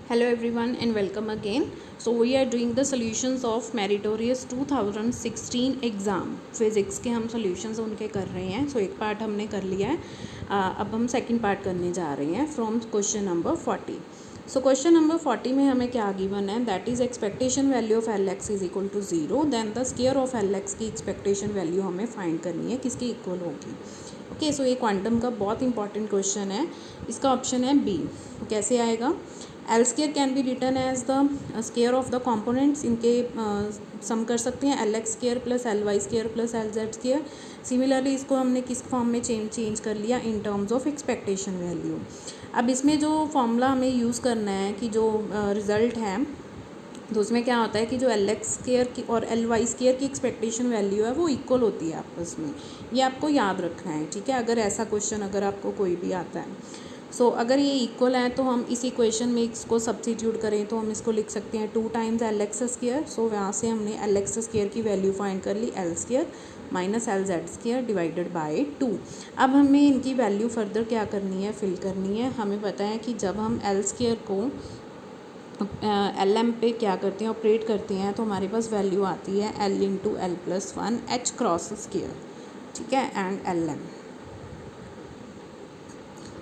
Hello everyone and welcome again. So we are doing the solutions of meritorious 2016 exam physics के हम solutions उनके कर रहे हैं. सो एक पार्ट हमने कर लिया है. अब हम सेकंड पार्ट करने जा रहे हैं from question number 40. So question number 40 में हमें क्या गिवन है, that is expectation value of L X is equal to 0. Then the square of L X की एक्सपेक्टेशन वैल्यू हमें फाइंड करनी है, किसकी इक्वल होगी. ओके, सो ये क्वांटम का बहुत इंपॉर्टेंट क्वेश्चन है. इसका ऑप्शन है बी. कैसे आएगा, L square can be return as the square of the components. इनके सम कर सकते हैं, L X square plus L Y square plus L Z square. Similarly इसको हमने किस फॉर्म में चेंज कर लिया, in terms of expectation value. अब इसमें जो फॉर्मूला हमें यूज़ करना है कि जो रिज़ल्ट है, तो उसमें क्या होता है कि जो एल एक्स स्केयर की और एल वाई स्केयर की एक्सपेक्टेशन वैल्यू है वो इक्वल होती है आपस में. ये आपको याद रखना है, ठीक है, अगर ऐसा क्वेश्चन अगर आपको कोई भी आता है. सो अगर ये इक्वल है तो हम इस इक्वेशन में इसको सब्स्टिट्यूट करें तो हम इसको लिख सकते हैं 2 times L X square. So वहाँ से हमने एल एक्स स्केयर की वैल्यू फाइंड कर ली, L square minus L Z square divided by 2. अब हमें इनकी वैल्यू फर्दर क्या करनी है, फिल करनी है. हमें पता है कि जब हम एल स्केयर को एल एम पे क्या करते हैं, ऑपरेट करते हैं, तो हमारे पास वैल्यू आती है L into L plus 1 H cross square, ठीक है, एंड एल एम.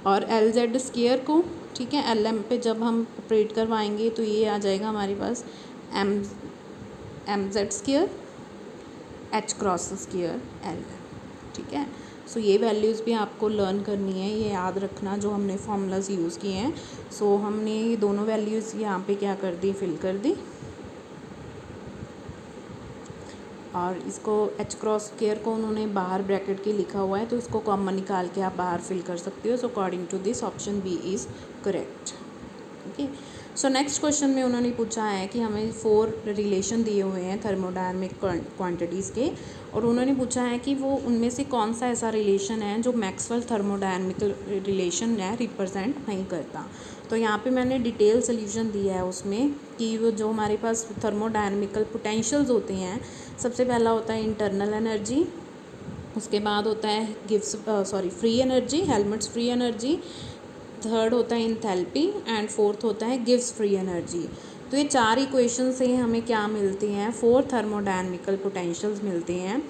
और एल जेड स्केयर को, ठीक है, एल एम पे जब हम ऑपरेट करवाएंगे तो ये आ जाएगा हमारे पास M Z square H cross square L, ठीक है. सो ये वैल्यूज़ भी आपको लर्न करनी है, ये याद रखना जो हमने फार्मूलाज यूज़ किए हैं. सो हमने ये दोनों वैल्यूज़ यहाँ पे क्या कर दी, फिल कर दी. और इसको एच क्रॉस स्केयर को उन्होंने बाहर ब्रैकेट के लिखा हुआ है, तो इसको कॉमन निकाल के आप बाहर फिल कर सकते हो. So according to this option B is correct. Okay, so next question में उन्होंने पूछा है कि हमें 4 रिलेशन दिए हुए हैं थर्मोडायनामिक क्वांटिटीज़ के, और उन्होंने पूछा है कि वो उनमें से कौन सा ऐसा रिलेशन है जो मैक्सवेल थर्मोडायनामिकल रिलेशन है रिप्रेजेंट नहीं करता. तो यहाँ पे मैंने डिटेल सोल्यूशन दिया है उसमें कि वो जो हमारे पास थर्मोडायनामिकल पोटेंशियल्स होते हैं, सबसे पहला होता है इंटरनल एनर्जी, उसके बाद होता है free energy, Helmholtz free energy, third होता है इंथैल्पी, एंड फोर्थ होता है गिव्स फ्री एनर्जी. तो ये 4 इक्वेशन से हमें क्या मिलते हैं, 4 थर्मोडायनामिकल पोटेंशियल्स मिलते हैं.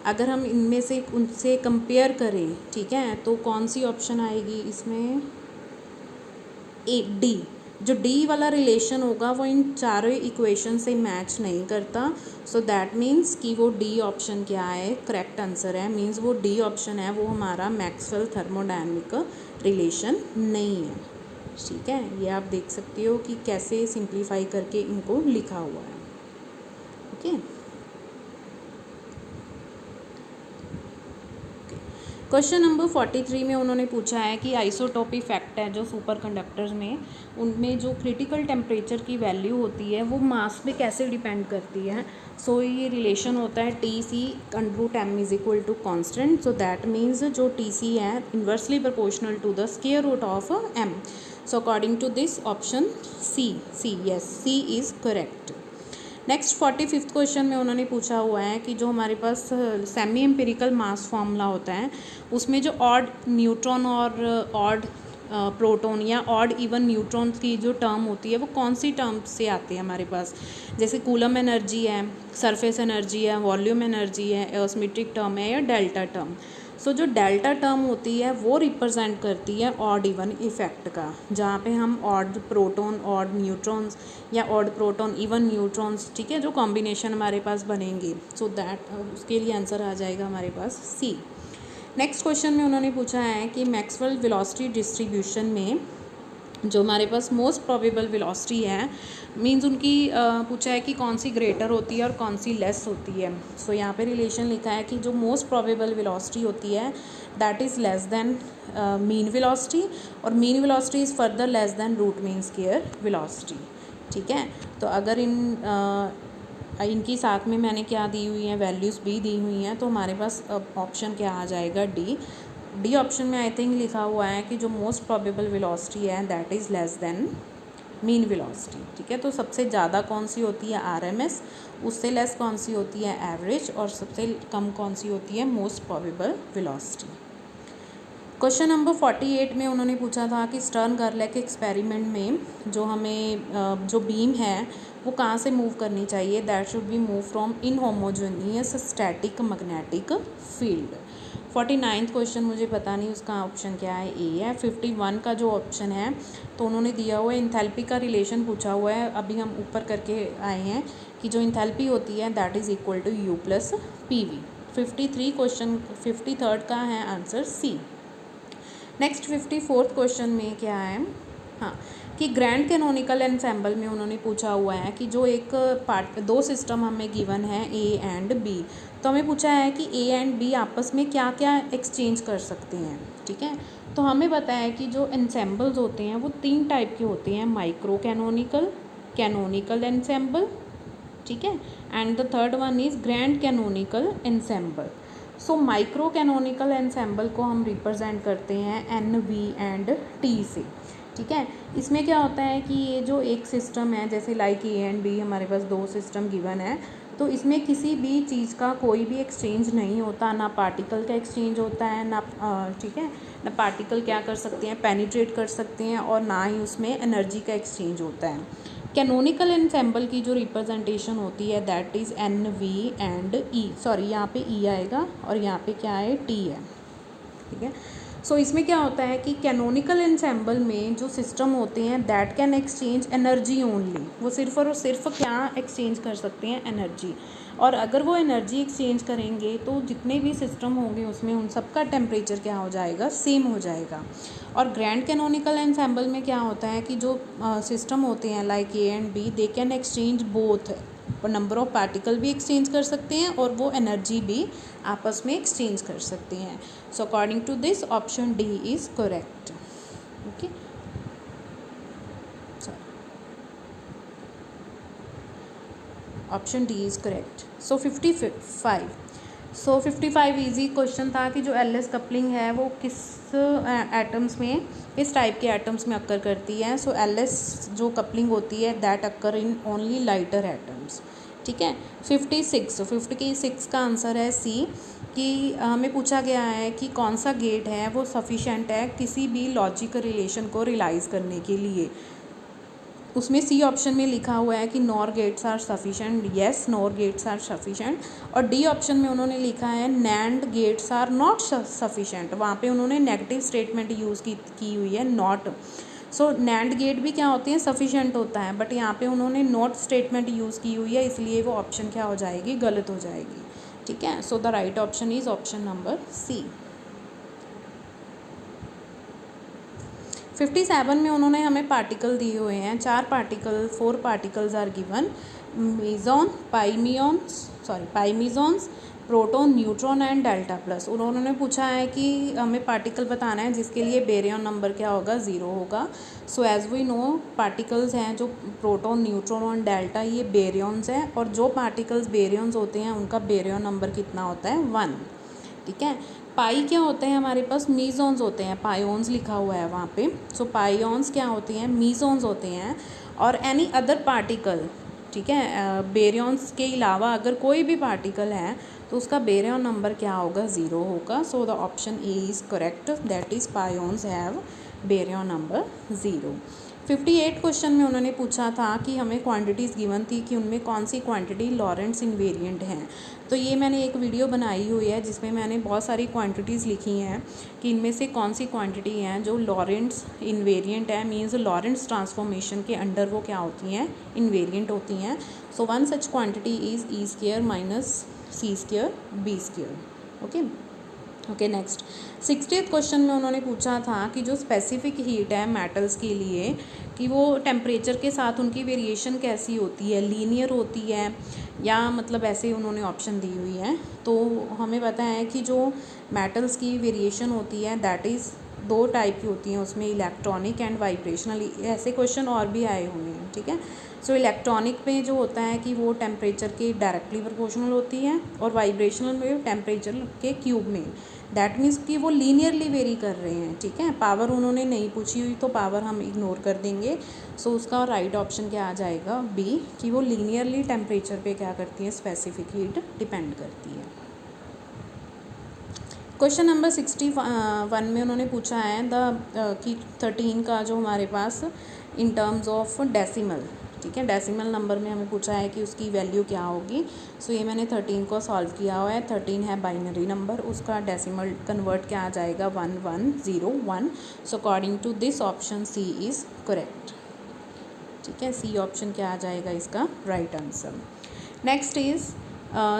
अगर हम इनमें से उनसे कंपेयर करें, ठीक है, तो कौन सी ऑप्शन आएगी इसमें, ए डी. जो डी वाला रिलेशन होगा वो इन चारों इक्वेशन से मैच नहीं करता. सो दैट मीन्स कि वो डी ऑप्शन क्या है, करेक्ट आंसर है. मीन्स वो डी ऑप्शन है, वो हमारा मैक्सवेल थर्मोडायनामिक रिलेशन नहीं है, ठीक है. ये आप देख सकते हो कि कैसे सिंप्लीफाई करके इनको लिखा हुआ है. ओके, क्वेश्चन नंबर 43 में उन्होंने पूछा है कि आइसोटोपी फैक्ट है जो सुपर कंडक्टर्स में, उनमें जो क्रिटिकल टेम्परेचर की वैल्यू होती है वो मास पे कैसे डिपेंड करती है. सो ये रिलेशन होता है T C under M is equal to constant. So that means जो टी सी है inversely proportional to the square root of M. So according to this option C, yes, C is correct. Next 45th question में उन्होंने पूछा हुआ है कि जो हमारे पास सेमी एम्पिरिकल मास फॉर्मूला होता है, उसमें जो ऑड न्यूट्रॉन और ऑड प्रोटॉन या ऑड इवन न्यूट्रॉन की जो टर्म होती है वो कौन सी टर्म से आती है हमारे पास, जैसे कूलम एनर्जी है, सरफेस एनर्जी है, वॉल्यूम एनर्जी है, एरोस्मेटिक टर्म है, या डेल्टा टर्म. सो जो डेल्टा टर्म होती है वो रिप्रेजेंट करती है ऑड इवन इफेक्ट का, जहाँ पे हम ऑड प्रोटॉन, ऑड न्यूट्रॉन्स या ऑड प्रोटॉन इवन न्यूट्रॉन्स, ठीक है, जो कॉम्बिनेशन हमारे पास बनेंगे. सो दैट उसके लिए आंसर आ जाएगा हमारे पास सी. नेक्स्ट क्वेश्चन में उन्होंने पूछा है कि मैक्सवेल वेलोसिटी डिस्ट्रीब्यूशन में जो हमारे पास मोस्ट प्रोबेबल वेलोसिटी है, मींस उनकी पूछा है कि कौन सी ग्रेटर होती है और कौन सी लेस होती है. सो यहाँ पे रिलेशन लिखा है कि जो मोस्ट प्रोबेबल वेलोसिटी होती है that is less than mean velocity, और mean velocity is further less than root mean square velocity, ठीक है. तो अगर इनकी साथ में मैंने क्या दी हुई हैं, वैल्यूज़ भी दी हुई हैं, तो हमारे पास ऑप्शन क्या आ जाएगा, डी ऑप्शन में आई थिंक लिखा हुआ है कि जो मोस्ट प्रोबेबल वेलोसिटी है that is less than mean velocity, ठीक है. तो सबसे ज़्यादा कौन सी होती है, आरएमएस, उससे लेस कौन सी होती है, एवरेज, और सबसे कम कौन सी होती है, most probable velocity. Question number 48 में उन्होंने पूछा था कि स्टर्न गरलैक एक्सपेरिमेंट में जो हमें जो बीम है वो कहाँ से मूव करनी चाहिए, that should be move from inhomogeneous static magnetic field. 49 question मुझे पता नहीं उसका ऑप्शन क्या है, ए है। 51 का जो ऑप्शन है तो उन्होंने दिया हुआ है इंथैल्पी का रिलेशन पूछा हुआ है, अभी हम ऊपर करके आए हैं कि जो इंथैल्पी होती है that is equal to U plus P V. 53 question 53rd का है answer C. Next 54th question में क्या है, हाँ, कि ग्रैंड कैनोनिकल एंसेंबल में उन्होंने पूछा हुआ है कि जो एक पार्ट दो सिस्टम हमें गिवन है ए एंड बी, तो हमें पूछा है कि ए एंड बी आपस में क्या क्या एक्सचेंज कर सकते हैं। ठीक है, तो हमें पता है कि जो एंसेंबल्स होते हैं वो 3 टाइप के होते हैं, माइक्रो कैनोनिकल, कैनोनिकल एंसेंबल, ठीक है, and the third one is grand canonical ensemble. So micro canonical ensemble को हम रिप्रेजेंट करते हैं एन वी एंड टी से। ठीक है, इसमें क्या होता है कि ये जो एक सिस्टम है जैसे लाइक ए एंड बी, हमारे पास 2 सिस्टम गिवन है, तो इसमें किसी भी चीज़ का कोई भी एक्सचेंज नहीं होता, ना पार्टिकल का एक्सचेंज होता है, ना ठीक है, ना पार्टिकल क्या कर सकते हैं, पेनिट्रेट कर सकते हैं, और ना ही उसमें एनर्जी का एक्सचेंज होता है। कैनोनिकल एंसेंबल की जो रिप्रेजेंटेशन होती है that is N V and E, sorry यहाँ पे ई आएगा और यहाँ पे क्या है, टी है। ठीक है, सो इसमें क्या होता है कि कैनोनिकल एंसेंबल में जो सिस्टम होते हैं that can exchange energy only, वो सिर्फ और सिर्फ क्या एक्सचेंज कर सकते हैं, एनर्जी। और अगर वो एनर्जी एक्सचेंज करेंगे तो जितने भी सिस्टम होंगे उसमें उन सब का टेम्परेचर क्या हो जाएगा, सेम हो जाएगा। और ग्रैंड कैनोनिकल एंसेंबल में क्या होता है कि जो सिस्टम होते हैं like A and B, they can exchange both, और नंबर ऑफ पार्टिकल भी एक्सचेंज कर सकते हैं और वो एनर्जी भी आपस में एक्सचेंज कर सकते हैं। So according to this option D is correct. Okay, option D is correct. So 55 easy question था कि जो एलएस कपलिंग है वो किस एटम्स में, किस टाइप के एटम्स में अक्कर करती है। सो एलएस जो कपलिंग होती है that occur in only lighter atoms. ठीक है, 56 का आंसर है सी, कि हमें पूछा गया है कि कौन सा गेट है वो सफिशेंट है किसी भी लॉजिकल रिलेशन को रियलाइज़ करने के लिए। उसमें सी ऑप्शन में लिखा हुआ है कि NOR gates are sufficient, yes NOR gates are sufficient, और डी ऑप्शन में उन्होंने लिखा है NAND gates are not sufficient, वहाँ पे उन्होंने नेगेटिव स्टेटमेंट यूज़ की हुई है, नॉट। सो नैंड गेट भी क्या होते हैं, सफिशेंट होता है, बट यहाँ पे उन्होंने नॉट स्टेटमेंट यूज़ की हुई है, इसलिए वो ऑप्शन क्या हो जाएगी, गलत हो जाएगी। ठीक है, so the right option is option number C. 57 में उन्होंने हमें पार्टिकल दिए हुए हैं, 4 particles are given, meson, pi mesons, proton, neutron and delta plus. उन्होंने पूछा है कि हमें पार्टिकल बताना है जिसके लिए बेरियन नंबर क्या होगा, 0 होगा। So as we know particles हैं जो प्रोटॉन, न्यूट्रॉन और डेल्टा, ये बेरियंस हैं, और जो पार्टिकल्स बेरियंस होते हैं उनका बेरियन नंबर कितना होता है, 1। ठीक है, पाई क्या होते हैं, हमारे पास मीजॉन्स होते हैं, पायोन्स लिखा हुआ है वहाँ पे। सो पायोन्स क्या होते हैं, मीजॉन्स होते हैं, और एनी अदर पार्टिकल, ठीक है, बेरियंस के अलावा अगर कोई भी पार्टिकल है तो उसका बेरियन नंबर क्या होगा, 0 होगा। So the option A is correct, that is pions have baryon number 0। 58 question में उन्होंने पूछा था कि हमें क्वांटिटीज़ गिवन थी कि उनमें कौन सी क्वांटिटी लॉरेंट्स इनवेरिएंट हैं। तो ये मैंने एक वीडियो बनाई हुई है जिसमें मैंने बहुत सारी क्वांटिटीज़ लिखी हैं कि इनमें से कौन सी क्वांटिटी हैं जो लॉरेंट्स इनवेरिएंट है, मीन्स लॉरेंट्स ट्रांसफॉर्मेशन के अंडर वो क्या होती हैं, इनवेरिएंट होती हैं। So one such quantity is E square minus C square B square. Okay, next 60th question में उन्होंने पूछा था कि जो स्पेसिफिक हीट है मेटल्स के लिए, कि वो टेम्परेचर के साथ उनकी वेरिएशन कैसी होती है, लीनियर होती है या मतलब ऐसे उन्होंने ऑप्शन दी हुई है। तो हमें पता है कि जो मेटल्स की वेरिएशन होती है दैट इज़ 2 टाइप की होती हैं, उसमें इलेक्ट्रॉनिक एंड वाइब्रेशनल, ऐसे क्वेश्चन और भी आए हुए हैं। ठीक है, सो इलेक्ट्रॉनिक में जो होता है कि वो टेम्परेचर के डायरेक्टली प्रोपोर्शनल होती है, और वाइब्रेशनल में टेम्परेचर के क्यूब में, दैट मीन्स कि वो लीनियरली वेरी कर रहे हैं। ठीक है, पावर उन्होंने नहीं पूछी हुई तो पावर हम इग्नोर कर देंगे। सो उसका राइट ऑप्शन क्या आ जाएगा, बी, कि वो लीनियरली टेम्परेचर पे क्या करती है, स्पेसिफिक हीट डिपेंड करती है। क्वेश्चन नंबर 61 में उन्होंने पूछा है कि 13 का जो हमारे पास इन टर्म्स ऑफ डेसिमल, ठीक है, डेसिमल नंबर में हमें पूछा है कि उसकी वैल्यू क्या होगी। सो ये मैंने 13 को सॉल्व किया हुआ है। 13 है बाइनरी नंबर, उसका डेसिमल कन्वर्ट क्या आ जाएगा 1101। So according to this option C is correct, ठीक है, सी ऑप्शन क्या आ जाएगा इसका राइट आंसर। नेक्स्ट इज़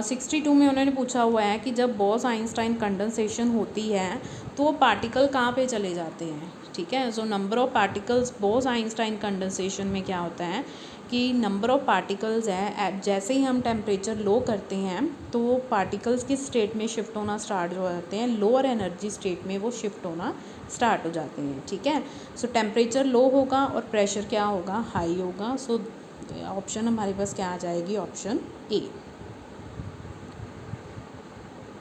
62 में उन्होंने पूछा हुआ है कि जब बॉस आइंस्टाइन कंडेंसेशन होती है तो वो पार्टिकल कहाँ पे चले जाते हैं, ठीक है। So number of particles boss Einstein condensation में क्या होता है कि नंबर ऑफ़ पार्टिकल्स है, जैसे ही हम टेम्परेचर लो करते हैं तो वो पार्टिकल्स किस स्टेट में शिफ्ट होना स्टार्ट हो जाते हैं, लोअर एनर्जी स्टेट में वो शिफ्ट होना स्टार्ट हो जाते हैं, ठीक है। सो टेम्परेचर लो होगा और प्रेशर क्या होगा, हाई होगा। सो ऑप्शन हमारे पास क्या आ जाएगी, ऑप्शन ए।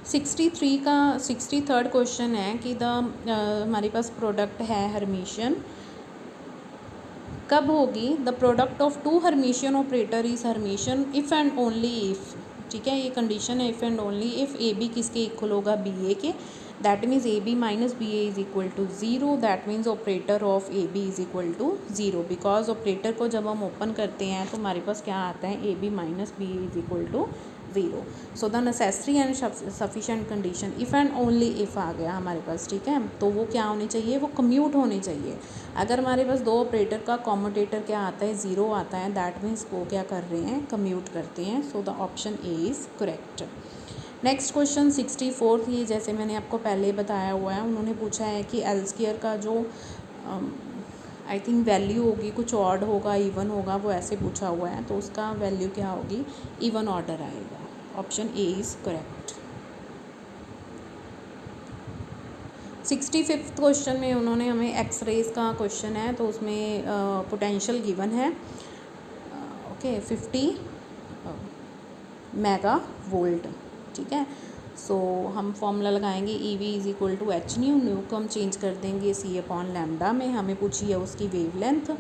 63 का 63rd क्वेश्चन है कि हमारे पास प्रोडक्ट है हर्मिशियन, कब होगी the product of two Hermitian operator is Hermitian if and only if, ठीक है, ये कंडीशन है if and only if A B किसके इक्वल होगा, बी ए के। That means A B minus B A is equal to zero. That means operator of A B is equal to zero, because operator को जब हम open करते हैं तो हमारे पास क्या आता है, A B minus B A is equal to zero. So the necessary and sufficient condition if and only if आ गया हमारे पास, ठीक है। तो वो क्या होनी चाहिए, वो कम्यूट होनी चाहिए। अगर हमारे पास दो ऑपरेटर का कॉम्यूटेटर क्या आता है, ज़ीरो आता है, दैट मीन्स वो क्या कर रहे हैं, कम्यूट करते हैं। सो the option A is correct. Next question 64, ये जैसे मैंने आपको पहले बताया हुआ है, उन्होंने पूछा है कि एल स्क्वायर का जो आई थिंक वैल्यू होगी कुछ ऑड होगा, इवन होगा, वो ऐसे पूछा हुआ है। तो उसका वैल्यू क्या होगी, इवन ऑर्डर आएगा। Option A is correct. 65th question में उन्होंने हमें एक्स रेज का क्वेश्चन है, तो उसमें पोटेंशियल गिवन है, ओके 50 मेगा वोल्ट, ठीक है। सो हम फॉर्मूला लगाएंगे E V is equal to H nu, nu को हम चेंज कर देंगे सी अपॉन लैम्डा में। हमें पूछी है उसकी वेवलेंथ,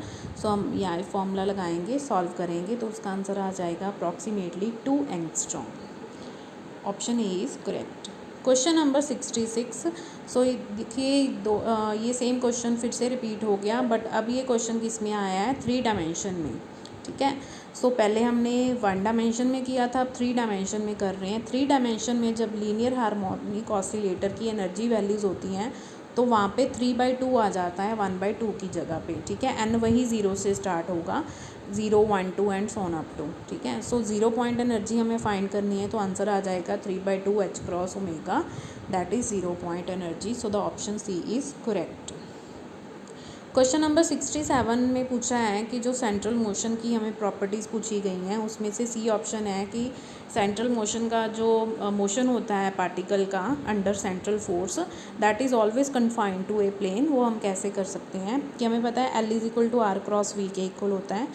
सो हम यहाँ फॉर्मूला लगाएंगे, सॉल्व करेंगे तो उसका आंसर आ जाएगा approximately 2 angstrom. Option A is correct. Question number 66, सो देखिए ये सेम क्वेश्चन फिर से रिपीट हो गया, बट अब ये क्वेश्चन किस में आया है, 3 डायमेंशन में, ठीक है। सो पहले हमने 1 डायमेंशन में किया था, अब 3 डायमेंशन में कर रहे हैं। 3 डायमेंशन में जब लीनियर हार्मोनिक ऑसिलेटर की एनर्जी वैल्यूज़ होती हैं तो वहाँ पे 3/2 आ जाता है 1/2 की जगह पे, ठीक है। एन वही 0 से स्टार्ट होगा, 0 1 2 एंड सोन अप टू, ठीक है। सो 0 पॉइंट एनर्जी हमें फाइंड करनी है, तो आंसर आ जाएगा 3/2 h cross omega, that is 0 point energy. So the option C is correct. Question number 67 में पूछा है कि जो सेंट्रल मोशन की हमें प्रॉपर्टीज़ पूछी गई हैं, उसमें से सी ऑप्शन है कि सेंट्रल मोशन का जो मोशन होता है पार्टिकल का under central force, that is always confined to a plane. वो हम कैसे कर सकते हैं कि हमें पता है L is equal to R cross V के इक्वल होता है।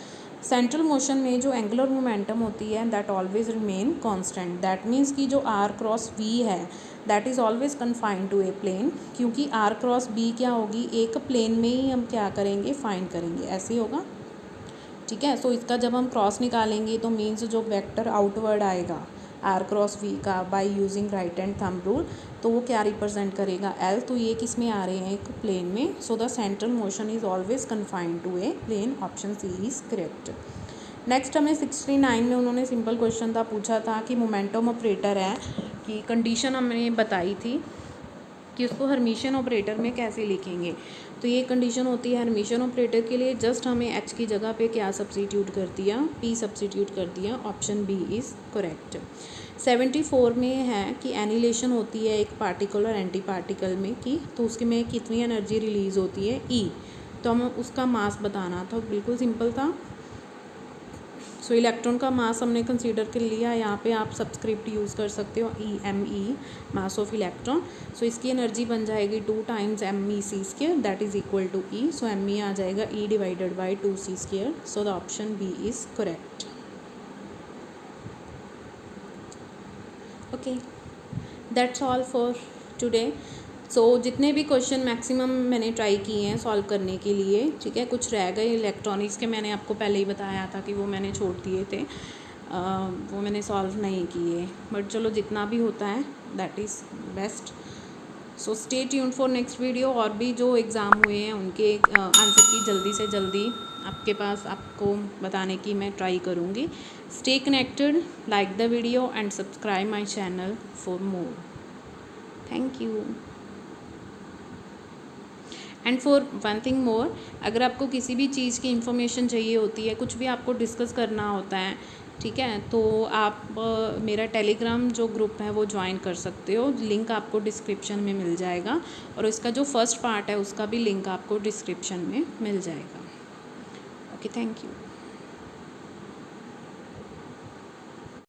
सेंट्रल मोशन में जो एंगुलर मोमेंटम होती है that always remain constant, that means कि जो आर क्रॉस वी है that is always confined to a plane, क्योंकि आर क्रॉस बी क्या होगी, एक प्लेन में ही हम क्या करेंगे, फाइंड करेंगे, ऐसे होगा, ठीक है। सो इसका जब हम क्रॉस निकालेंगे तो मीन्स जो वेक्टर आउटवर्ड आएगा आर क्रॉस वी का by using right and thumb rule, तो वो क्या रिप्रेजेंट करेगा, एल। तो ये किस में आ रहे हैं, एक प्लेन में। So the central motion is always confined to a plane. Option C is correct. Next हमें 69 में उन्होंने सिंपल क्वेश्चन था, पूछा था कि मोमेंटम ऑपरेटर है कि कंडीशन हमने बताई थी कि उसको हर्मिशियन ऑपरेटर में कैसे लिखेंगे। तो ये कंडीशन होती है हर्मिशियन ऑपरेटर के लिए, जस्ट हमें एच की जगह पे क्या सब्स्टिट्यूट कर दिया, पी सब्स्टिट्यूट कर दिया। Option B is correct. 74 में है कि एनिलेशन होती है एक पार्टिकल और एंटी पार्टिकल में की, तो उसके में कितनी एनर्जी रिलीज़ होती है, ई। तो हमें उसका मास बताना था, बिल्कुल सिंपल था। सो इलेक्ट्रॉन का मास हमने कंसीडर कर लिया, यहाँ पे आप सब्सक्रिप्ट यूज़ कर सकते हो, ई मास ऑफ इलेक्ट्रॉन। सो इसकी एनर्जी बन जाएगी 2 times MEc², that is equal to E. So ME आ जाएगा E divided by 2c²। So the option B is correct. Okay, that's all for today. So जितने भी क्वेश्चन मैक्सिमम मैंने try किए हैं सॉल्व करने के लिए, ठीक है। कुछ रह गए इलेक्ट्रॉनिक्स के, मैंने आपको पहले ही बताया था कि वो मैंने छोड़ दिए थे, वो मैंने सॉल्व नहीं किए, बट चलो जितना भी होता है that is best. So stay tuned for next video. और भी जो एग्ज़ाम हुए हैं उनके आंसर की जल्दी से जल्दी आपके पास आपको बताने की मैं ट्राई करूँगी। Stay connected, like the video and subscribe my channel for more. Thank you. And for one thing more, अगर आपको किसी भी चीज़ की इंफॉर्मेशन चाहिए होती है, कुछ भी आपको डिस्कस करना होता है, ठीक है, तो आप मेरा टेलीग्राम जो ग्रुप है वो ज्वाइन कर सकते हो। लिंक आपको डिस्क्रिप्शन में मिल जाएगा और इसका जो फर्स्ट पार्ट है उसका भी लिंक आपको डिस्क्रिप्शन में मिल जाएगा। Okay, thank you.